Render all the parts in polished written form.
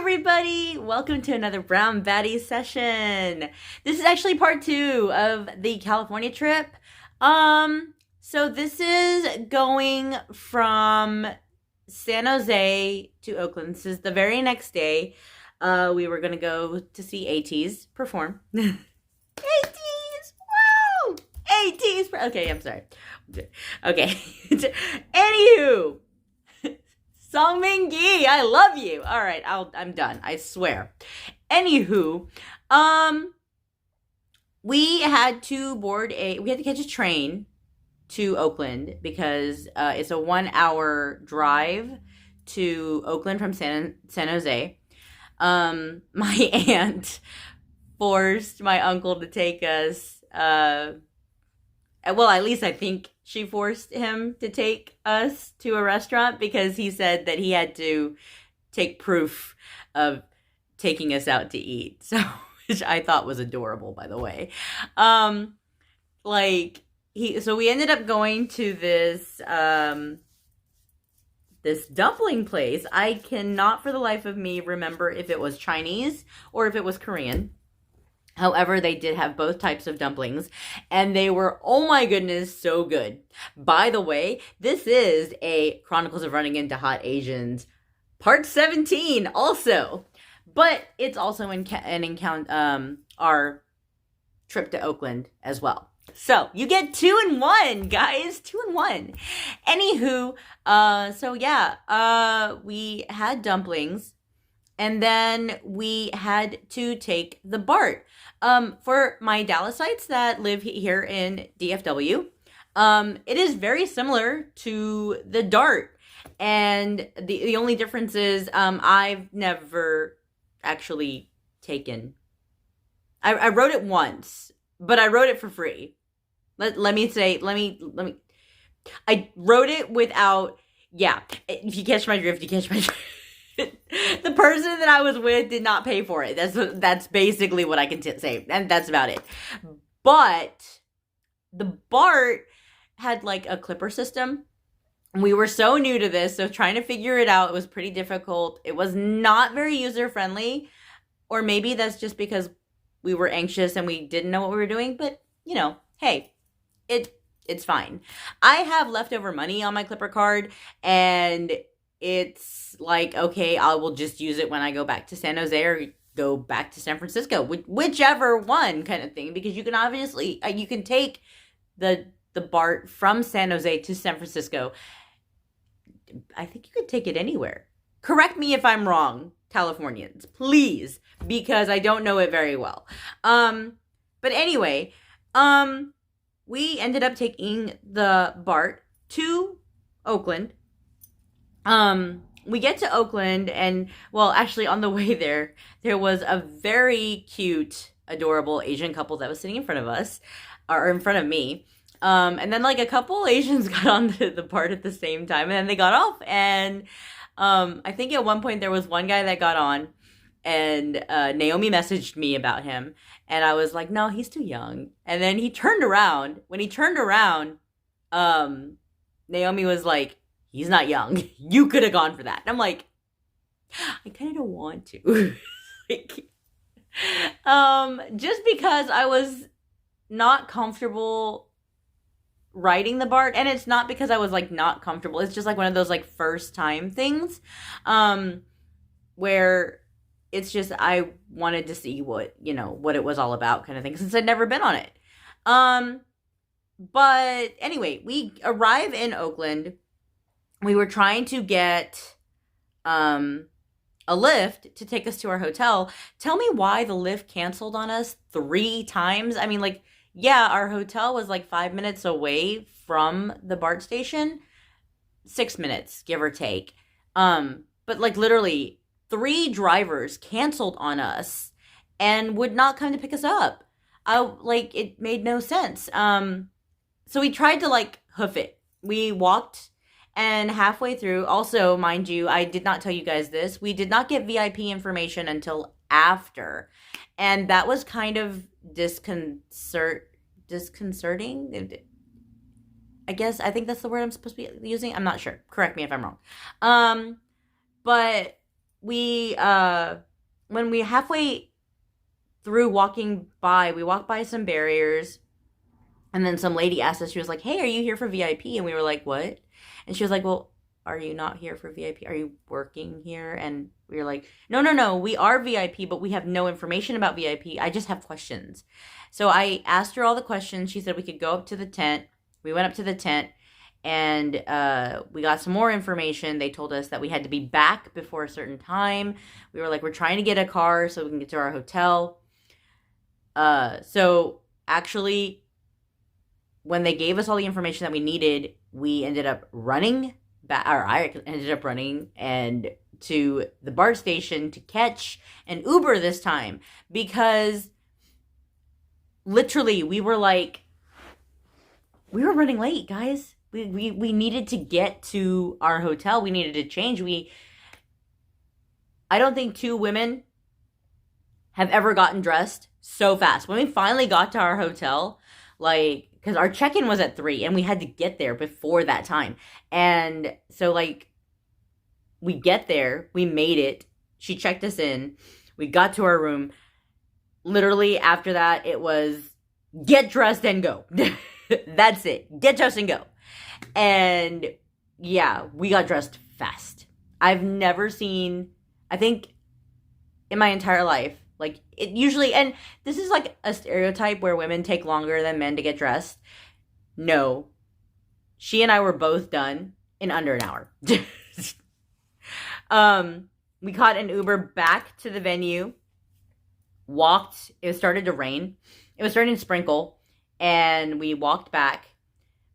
everybody! Welcome to another Brown Baddie session. This is actually part 2 of the California trip. So this is going from San Jose to Oakland. This is the very next day. We were gonna go to see Ateez perform. Ateez! Wow! Ateez! Okay, I'm sorry. Okay. Anywho. Songmin Gi, I love you. All right, I'm done. I swear. Anywho, we had to catch a train to Oakland because it's a 1-hour drive to Oakland from San Jose. My aunt forced my uncle to take us. Well, at least I think she forced him to take us to a restaurant because he said that he had to take proof of taking us out to eat. So, which I thought was adorable, by the way. So we ended up going to this dumpling place. I cannot for the life of me remember if it was Chinese or if it was Korean. However, they did have both types of dumplings, and they were, oh my goodness, so good. By the way, this is a Chronicles of Running into Hot Asians, part 17 also. But it's also our trip to Oakland as well. So, you get 2 in 1, guys. 2 in 1. Anywho, we had dumplings. And then we had to take the BART. For my Dallasites that live here in DFW, it is very similar to the DART. And the only difference is I've never actually taken. I wrote it once, but I wrote it for free. Let me. I wrote it without. Yeah, if you catch my drift, you catch my drift. The person that I was with did not pay for it. That's basically what I can say, and that's about it. But the BART had like a clipper system. We were so new to this, so trying to figure it out, it was pretty difficult. It was not very user-friendly, or maybe that's just because we were anxious and we didn't know what we were doing, but, hey, it's fine. I have leftover money on my clipper card, and it's like, okay, I will just use it when I go back to San Jose or go back to San Francisco, whichever one kind of thing, because you can obviously, you can take the BART from San Jose to San Francisco. I think you could take it anywhere. Correct me if I'm wrong, Californians, please, because I don't know it very well. But anyway, we ended up taking the BART to Oakland. We get to Oakland and, well, actually on the way there was a very cute, adorable Asian couple that was sitting in front of us, or in front of me. And then like a couple Asians got on the BART at the same time, and then they got off, and, I think at one point there was one guy that got on, and, Naomi messaged me about him, and I was like, no, he's too young. And then he turned around. When he turned around, Naomi was like, he's not young. You could have gone for that. And I'm like, I kind of don't want to. Just because I was not comfortable riding the BART. And it's not because I was like not comfortable. It's just like one of those like first time things. Where it's just, I wanted to see what it was all about kind of thing. Since I'd never been on it. But anyway, we arrive in Oakland. We were trying to get a Lyft to take us to our hotel. Tell me why the Lyft canceled on us 3 times. I mean, like, yeah, our hotel was like 5 minutes away from the BART station. 6 minutes, give or take. But like literally 3 drivers canceled on us and would not come to pick us up. It made no sense. So we tried to like hoof it. We walked. And halfway through, also, mind you, I did not tell you guys this, we did not get VIP information until after. And that was kind of disconcerting. I think that's the word I'm supposed to be using. I'm not sure. Correct me if I'm wrong. But we when we halfway through walking by, we walked by some barriers, and then some lady asked us, she was like, "Hey, are you here for VIP?" And we were like, "What?" And she was like, "Well, are you not here for VIP? Are you working here?" And we were like, no, we are VIP, but we have no information about VIP. I just have questions." So I asked her all the questions. She said we could go up to the tent. We went up to the tent, and we got some more information. They told us that we had to be back before a certain time. We were like, we're trying to get a car so we can get to our hotel. So actually, when they gave us all the information that we needed, we ended up running back, or I ended up running and to the BART station to catch an Uber this time, because literally we were running late, guys. We needed to get to our hotel. We needed to change. I don't think two women have ever gotten dressed so fast. When we finally got to our hotel, like, because our check-in was at 3 and we had to get there before that time. And so, like, we get there, we made it. She checked us in. We got to our room. Literally after that, it was get dressed and go. That's it. Get dressed and go. And yeah, we got dressed fast. I've never seen, I think in my entire life, like, it usually, and this is like a stereotype where women take longer than men to get dressed. No. She and I were both done in under an hour. We caught an Uber back to the venue, walked, it started to rain. It was starting to sprinkle, and we walked back.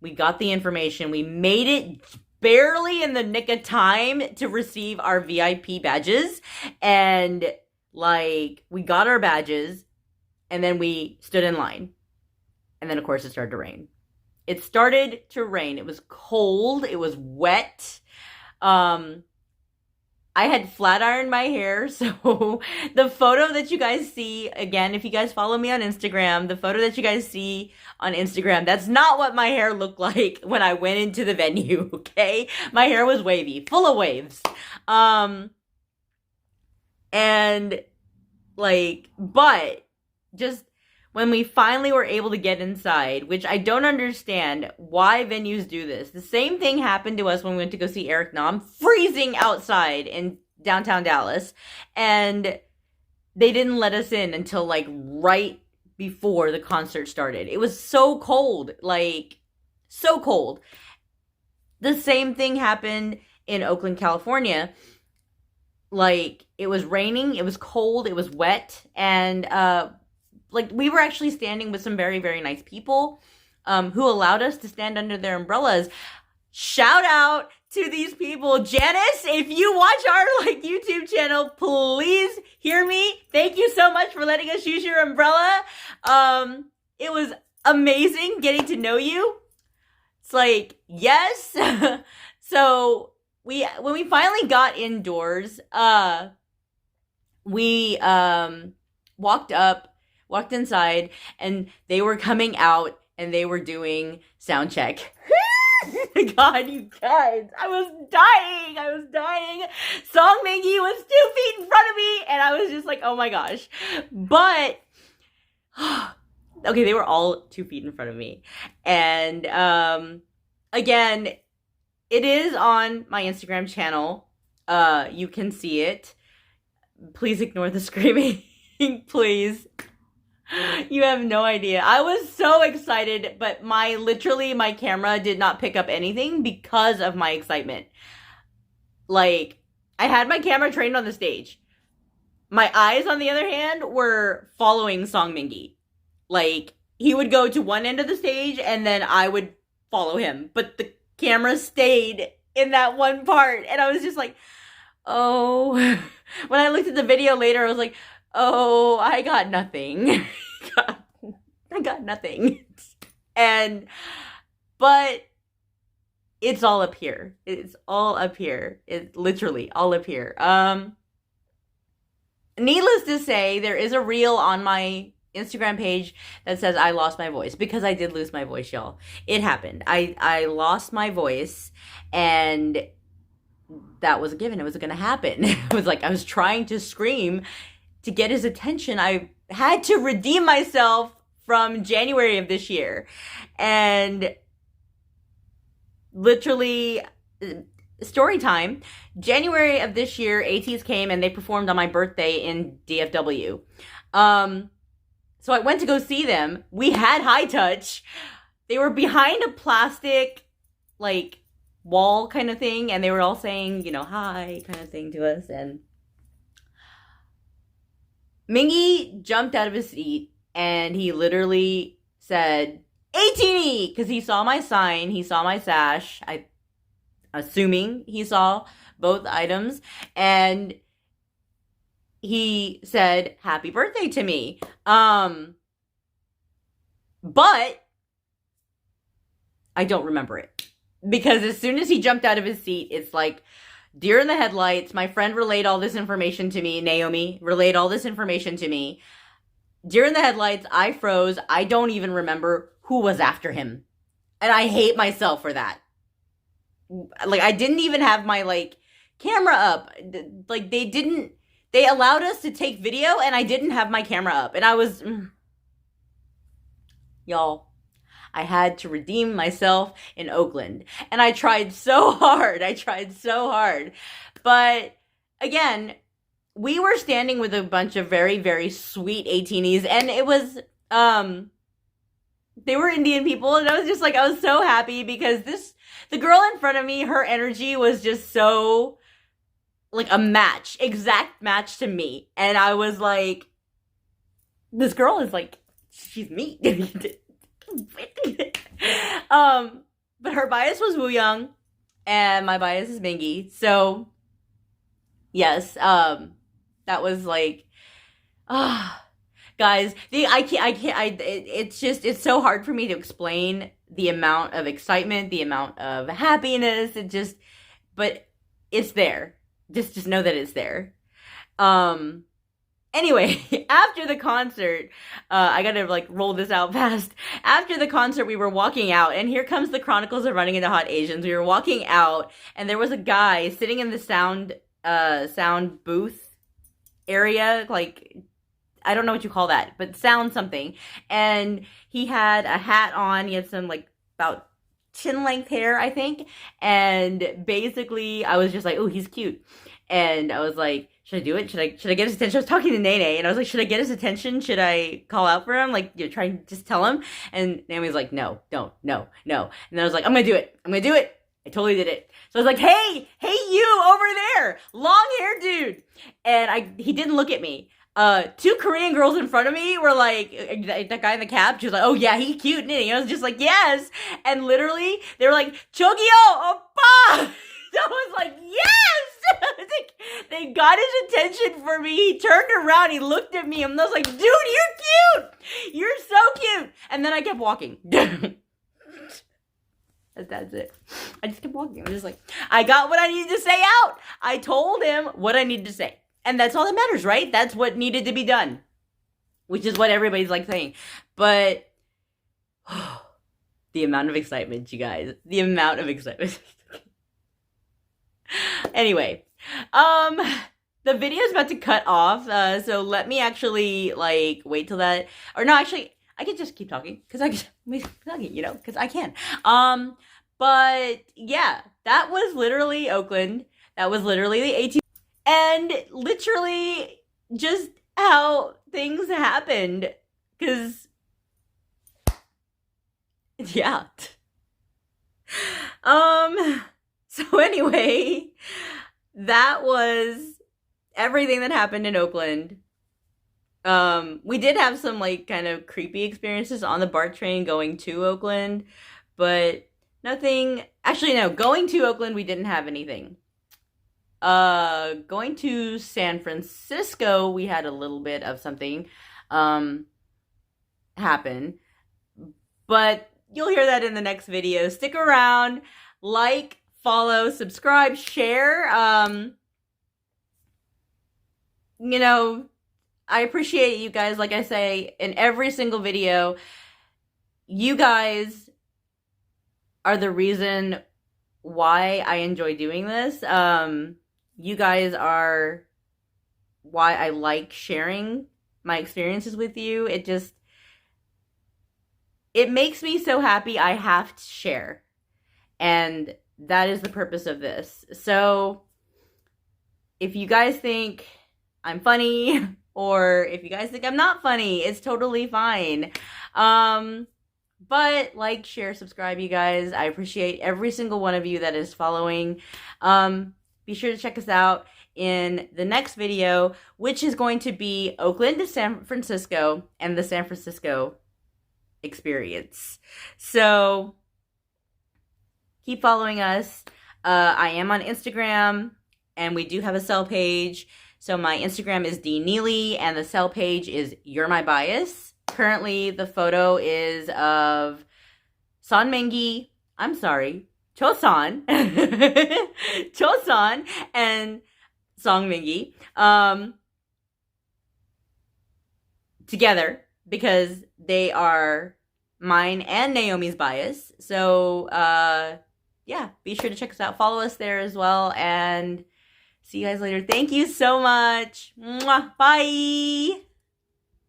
We got the information. We made it barely in the nick of time to receive our VIP badges. And, like, we got our badges, and then we stood in line. And then, of course, it started to rain. It started to rain. It was cold. It was wet. I had flat ironed my hair, so the photo that you guys see, again, if you guys follow me on Instagram, the photo that you guys see on Instagram, that's not what my hair looked like when I went into the venue, okay? My hair was wavy, full of waves. And, like, but just when we finally were able to get inside, which I don't understand why venues do this. The same thing happened to us when we went to go see Eric Nam, freezing outside in downtown Dallas. And they didn't let us in until, like, right before the concert started. It was so cold, like, so cold. The same thing happened in Oakland, California. Like, it was raining, it was cold, it was wet, and, like, we were actually standing with some very, very nice people who allowed us to stand under their umbrellas. Shout out to these people. Janice, if you watch our, like, YouTube channel, please hear me. Thank you so much for letting us use your umbrella. It was amazing getting to know you. It's like, yes. So when we finally got indoors, we walked inside, and they were coming out, and they were doing sound check. God, you guys, I was dying. Song Mingy was 2 feet in front of me, and I was just like, oh my gosh. But, okay, they were all 2 feet in front of me. And, again, it is on my Instagram channel. You can see it. Please ignore the screaming, please. You have no idea. I was so excited, but my camera did not pick up anything because of my excitement. Like, I had my camera trained on the stage. My eyes, on the other hand, were following Song Mingy. Like, he would go to one end of the stage, and then I would follow him. But the camera stayed in that one part, and I was just like, oh. When I looked at the video later, I was like, oh, I got nothing. I got nothing. But it's all up here. It's all up here. It's literally all up here. Needless to say, there is a reel on my Instagram page that says I lost my voice, because I did lose my voice, y'all. It happened. I lost my voice, and that was a given. It was going to happen. It was like I was trying to scream to get his attention. I had to redeem myself from January of this year. And literally, story time. January of this year, Ateez came and they performed on my birthday in DFW. So I went to go see them. We had high touch. They were behind a plastic, like, wall kind of thing, and they were all saying, you know, hi kind of thing to us. And Mingy jumped out of his seat and he literally said, "18E!" Because he saw my sign, he saw my sash. I assuming he saw both items, and he said happy birthday to me. But I don't remember it, because as soon as he jumped out of his seat, it's like deer in the headlights. My friend relayed all this information to me. Naomi relayed all this information to me. Deer in the headlights. I froze. I don't even remember who was after him, and I hate myself for that. Like, I didn't even have my, like, camera up. Like, they allowed us to take video, and I didn't have my camera up. And I was, y'all, I had to redeem myself in Oakland. And I tried so hard. But, again, we were standing with a bunch of very, very sweet 18s, and it was, they were Indian people, and I was just like, I was so happy because the girl in front of me, her energy was just so, like, exact match to me. And I was like, this girl is like, she's me. But her bias was Woo Young, and my bias is Mingy. So, yes, that was like, guys, it's so hard for me to explain the amount of excitement, the amount of happiness. But it's there. Just know that it's there. Anyway, after the concert, I gotta, like, roll this out fast. After the concert, we were walking out, and here comes the Chronicles of Running into Hot Asians. We were walking out, and there was a guy sitting in the sound booth area, like, I don't know what you call that, but sound something. And he had a hat on. He had some, like, about chin length hair, I think. And basically, I was just like, oh, he's cute. And I was like, should I do it? Should I get his attention? I was talking to Nene, and I was like, should I get his attention? Should I call out for him? Like, try and just tell him. And Naomi was like, no. And then I was like, I'm gonna do it. I totally did it. So I was like, hey, you over there, long hair dude. And he didn't look at me. Two Korean girls in front of me were like, that guy in the cap, she was like, oh yeah, he cute, and I was just like, yes. And literally, they were like, Chogyo, oppa! I was like, yes! They got his attention for me. He turned around, he looked at me, and I was like, dude, you're cute! You're so cute! And then I kept walking. That's it. I just kept walking. I was just like, I got what I needed to say out. I told him what I needed to say. And that's all that matters, right? That's what needed to be done. Which is what everybody's, like, saying. But, the amount of excitement, you guys. The amount of excitement. Anyway, the video is about to cut off, so let me actually, like, wait till that, or no, actually, I can just keep talking, because I can, you know, because I can. But, yeah, that was literally Oakland. That was literally the Ateez, and literally just how things happened, because, yeah. So anyway, that was everything that happened in Oakland. We did have some, like, kind of creepy experiences on the BART train going to Oakland, but nothing. Actually, no, going to Oakland, we didn't have anything. Going to San Francisco, we had a little bit of something happen, but you'll hear that in the next video. Stick around, like, follow, subscribe, share. You know, I appreciate you guys. Like I say in every single video, you guys are the reason why I enjoy doing this. You guys are why I like sharing my experiences with you. It makes me so happy I have to share. And that is the purpose of this. So if you guys think I'm funny or if you guys think I'm not funny, it's totally fine. But like, share, subscribe, you guys. I appreciate every single one of you that is following. Be sure to check us out in the next video, which is going to be Oakland to San Francisco and the San Francisco experience. So keep following us. I am on Instagram, and we do have a cell page. So my Instagram is dneely, and the cell page is You're My Bias. Currently, the photo is of Chosan, Chosan and Songmingi together because they are mine and Naomi's bias. So, yeah, be sure to check us out. Follow us there as well, and see you guys later. Thank you so much. Mwah. Bye.